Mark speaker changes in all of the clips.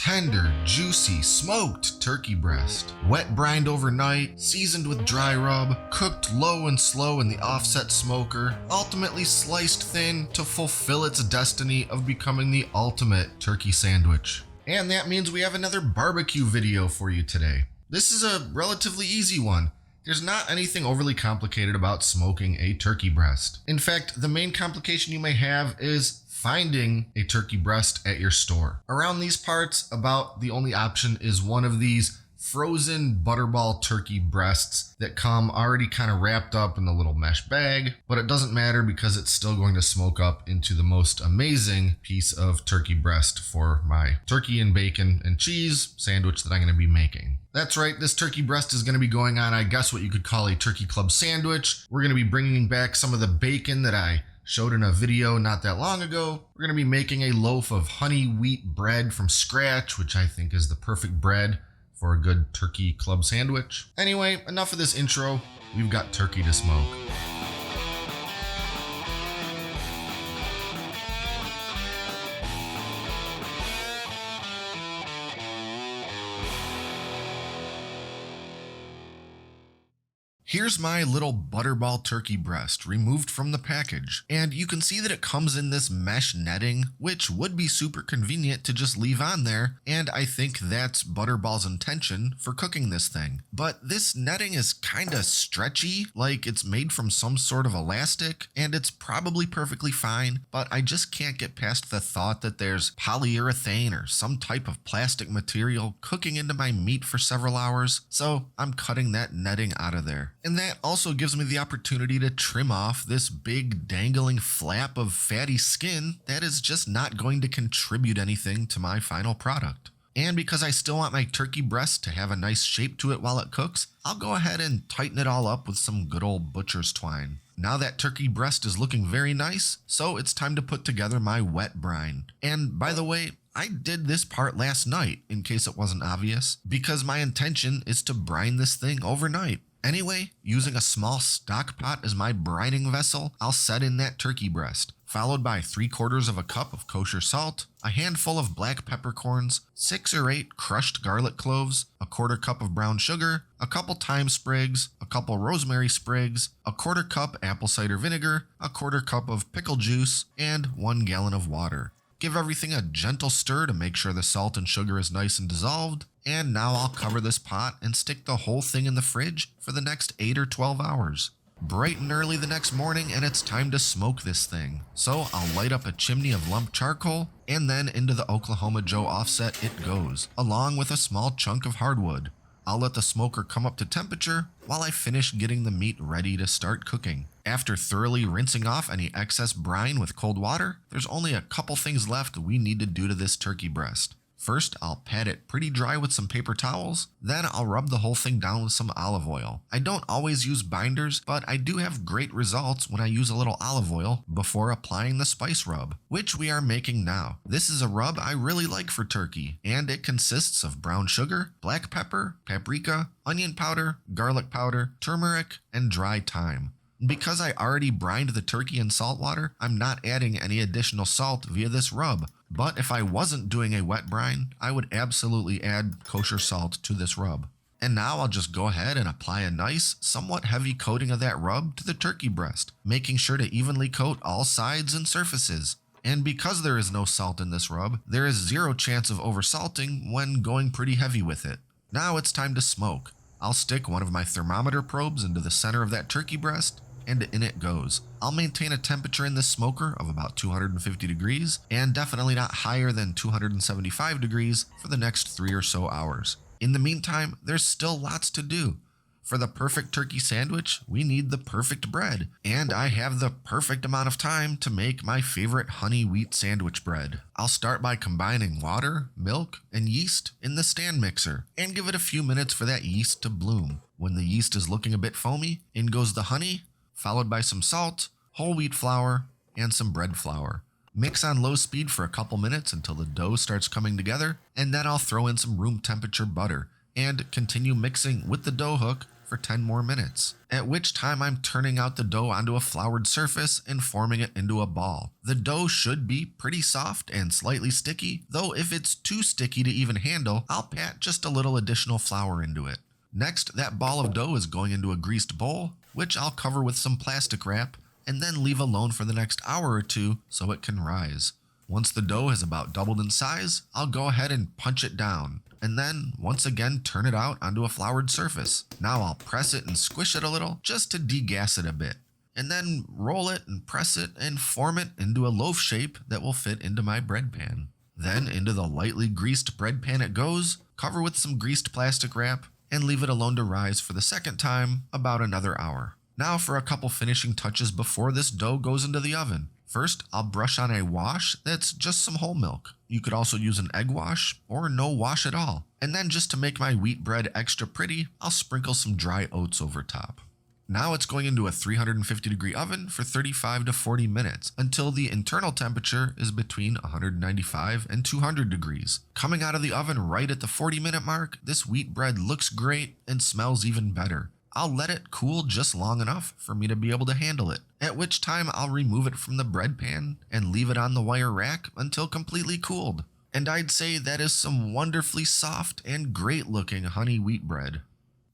Speaker 1: tender, juicy, smoked turkey breast. Wet brined overnight, seasoned with dry rub, cooked low and slow in the offset smoker, ultimately sliced thin to fulfill its destiny of becoming the ultimate turkey sandwich. And that means we have another barbecue video for you today. This is a relatively easy one. There's not anything overly complicated about smoking a turkey breast. In fact, the main complication you may have is finding a turkey breast at your store. Around these parts, about the only option is one of these frozen butterball turkey breasts that come already kind of wrapped up in a little mesh bag, but it doesn't matter because it's still going to smoke up into the most amazing piece of turkey breast for my turkey and bacon and cheese sandwich that I'm going to be making. That's right, this turkey breast is going to be going on, I guess, what you could call a turkey club sandwich. We're going to be bringing back some of the bacon that I showed in a video not that long ago. We're going to be making a loaf of honey wheat bread from scratch, which I think is the perfect bread for a good turkey club sandwich. Anyway, enough of this intro. We've got turkey to smoke. Here's my little butterball turkey breast removed from the package, and you can see that it comes in this mesh netting, which would be super convenient to just leave on there, and I think that's Butterball's intention for cooking this thing. But this netting is kinda stretchy, like it's made from some sort of elastic, and it's probably perfectly fine, but I just can't get past the thought that there's polyurethane or some type of plastic material cooking into my meat for several hours, so I'm cutting that netting out of there. And that also gives me the opportunity to trim off this big dangling flap of fatty skin that is just not going to contribute anything to my final product. And because I still want my turkey breast to have a nice shape to it while it cooks, I'll go ahead and tighten it all up with some good old butcher's twine. Now that turkey breast is looking very nice, so it's time to put together my wet brine. And by the way, I did this part last night, in case it wasn't obvious, because my intention is to brine this thing overnight. Anyway, using a small stock pot as my brining vessel, I'll set in that turkey breast, followed by 3/4 of a cup of kosher salt, a handful of black peppercorns, 6 or 8 crushed garlic cloves, a 1/4 cup of brown sugar, a couple thyme sprigs, a couple rosemary sprigs, a 1/4 cup apple cider vinegar, a 1/4 cup of pickle juice, and 1 gallon of water. Give everything a gentle stir to make sure the salt and sugar is nice and dissolved, and now I'll cover this pot and stick the whole thing in the fridge for the next 8 or 12 hours. Bright and early the next morning and it's time to smoke this thing. So I'll light up a chimney of lump charcoal and then into the Oklahoma Joe offset it goes, along with a small chunk of hardwood. I'll let the smoker come up to temperature while I finish getting the meat ready to start cooking. After thoroughly rinsing off any excess brine with cold water, there's only a couple things left we need to do to this turkey breast. First, I'll pat it pretty dry with some paper towels, then I'll rub the whole thing down with some olive oil. I don't always use binders, but I do have great results when I use a little olive oil before applying the spice rub, which we are making now. This is a rub I really like for turkey, and it consists of brown sugar, black pepper, paprika, onion powder, garlic powder, turmeric, and dry thyme. Because I already brined the turkey in salt water, I'm not adding any additional salt via this rub. But if I wasn't doing a wet brine, I would absolutely add kosher salt to this rub. And now I'll just go ahead and apply a nice, somewhat heavy coating of that rub to the turkey breast, making sure to evenly coat all sides and surfaces. And because there is no salt in this rub, there is 0 chance of oversalting when going pretty heavy with it. Now it's time to smoke. I'll stick one of my thermometer probes into the center of that turkey breast, and in it goes. I'll maintain a temperature in this smoker of about 250 degrees, and definitely not higher than 275 degrees for the next 3 or so hours. In the meantime, there's still lots to do. For the perfect turkey sandwich, we need the perfect bread, and I have the perfect amount of time to make my favorite honey wheat sandwich bread. I'll start by combining water, milk, and yeast in the stand mixer, and give it a few minutes for that yeast to bloom. When the yeast is looking a bit foamy, in goes the honey, followed by some salt, whole wheat flour, and some bread flour. Mix on low speed for a couple minutes until the dough starts coming together, and then I'll throw in some room temperature butter and continue mixing with the dough hook for 10 more minutes, at which time I'm turning out the dough onto a floured surface and forming it into a ball. The dough should be pretty soft and slightly sticky, though if it's too sticky to even handle, I'll pat just a little additional flour into it. Next, that ball of dough is going into a greased bowl, which I'll cover with some plastic wrap and then leave alone for the next hour or two so it can rise. Once the dough has about doubled in size, I'll go ahead and punch it down, and then once again turn it out onto a floured surface. Now I'll press it and squish it a little just to degas it a bit, and then roll it and press it and form it into a loaf shape that will fit into my bread pan. Then into the lightly greased bread pan it goes, cover with some greased plastic wrap, and leave it alone to rise for the second time about another hour. Now for a couple finishing touches before this dough goes into the oven. First, I'll brush on a wash that's just some whole milk. You could also use an egg wash or no wash at all. And then just to make my wheat bread extra pretty, I'll sprinkle some dry oats over top. Now it's going into a 350-degree oven for 35 to 40 minutes until the internal temperature is between 195 and 200 degrees. Coming out of the oven right at the 40-minute mark, this wheat bread looks great and smells even better. I'll let it cool just long enough for me to be able to handle it, at which time I'll remove it from the bread pan and leave it on the wire rack until completely cooled. And I'd say that is some wonderfully soft and great looking honey wheat bread.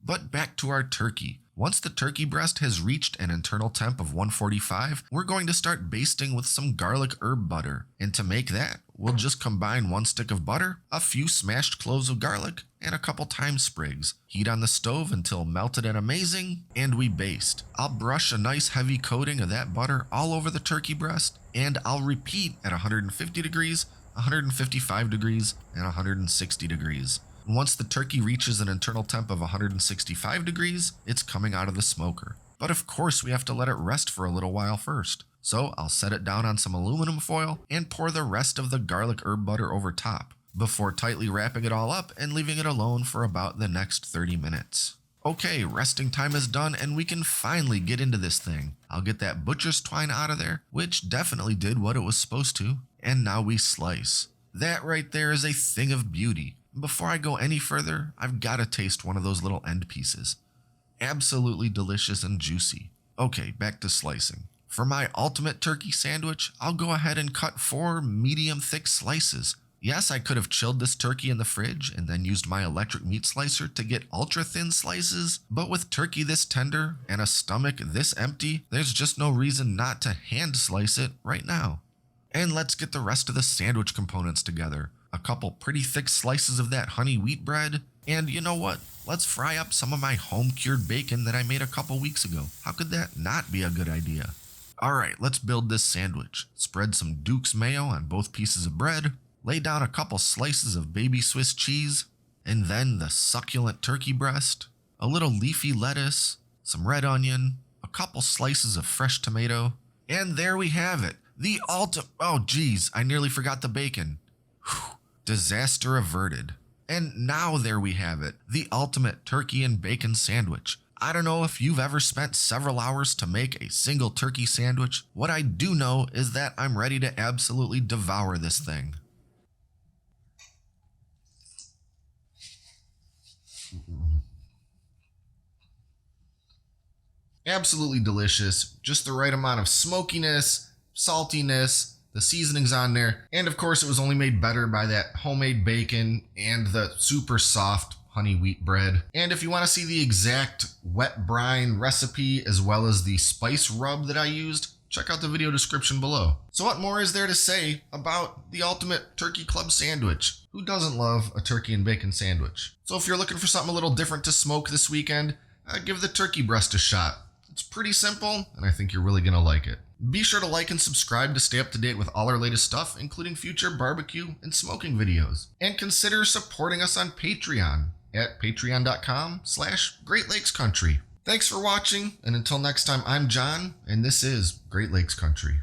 Speaker 1: But back to our turkey. Once the turkey breast has reached an internal temp of 145, we're going to start basting with some garlic herb butter. And to make that, we'll just combine 1 stick of butter, a few smashed cloves of garlic, and a couple thyme sprigs. Heat on the stove until melted and amazing, and we baste. I'll brush a nice heavy coating of that butter all over the turkey breast, and I'll repeat at 150 degrees, 155 degrees, and 160 degrees. Once the turkey reaches an internal temp of 165 degrees, it's coming out of the smoker. But of course we have to let it rest for a little while first. So I'll set it down on some aluminum foil and pour the rest of the garlic herb butter over top, before tightly wrapping it all up and leaving it alone for about the next 30 minutes. Okay, resting time is done and we can finally get into this thing. I'll get that butcher's twine out of there, which definitely did what it was supposed to, and now we slice. That right there is a thing of beauty. Before I go any further, I've got to taste one of those little end pieces. Absolutely delicious and juicy. Okay, back to slicing. For my ultimate turkey sandwich, I'll go ahead and cut 4 medium thick slices. Yes, I could have chilled this turkey in the fridge and then used my electric meat slicer to get ultra thin slices, but with turkey this tender and a stomach this empty, there's just no reason not to hand slice it right now. And let's get the rest of the sandwich components together. A couple pretty thick slices of that honey wheat bread, and you know what? Let's fry up some of my home-cured bacon that I made a couple weeks ago. How could that not be a good idea? Alright, let's build this sandwich. Spread some Duke's mayo on both pieces of bread, lay down a couple slices of baby Swiss cheese, and then the succulent turkey breast, a little leafy lettuce, some red onion, a couple slices of fresh tomato, and there we have it. The oh geez, I nearly forgot the bacon. Whew. Disaster averted. And now there we have it, the ultimate turkey and bacon sandwich. I don't know if you've ever spent several hours to make a single turkey sandwich. What I do know is that I'm ready to absolutely devour this thing. Absolutely delicious, just the right amount of smokiness, saltiness, the seasoning's on there, and of course it was only made better by that homemade bacon and the super soft honey wheat bread. And if you want to see the exact wet brine recipe as well as the spice rub that I used, check out the video description below. So what more is there to say about the ultimate turkey club sandwich? Who doesn't love a turkey and bacon sandwich? So if you're looking for something a little different to smoke this weekend, give the turkey breast a shot. It's pretty simple, and I think you're really gonna like it. Be sure to like and subscribe to stay up to date with all our latest stuff, including future barbecue and smoking videos. And consider supporting us on Patreon at patreon.com/Great Lakes Country. Thanks for watching, and until next time, I'm John, and this is Great Lakes Country.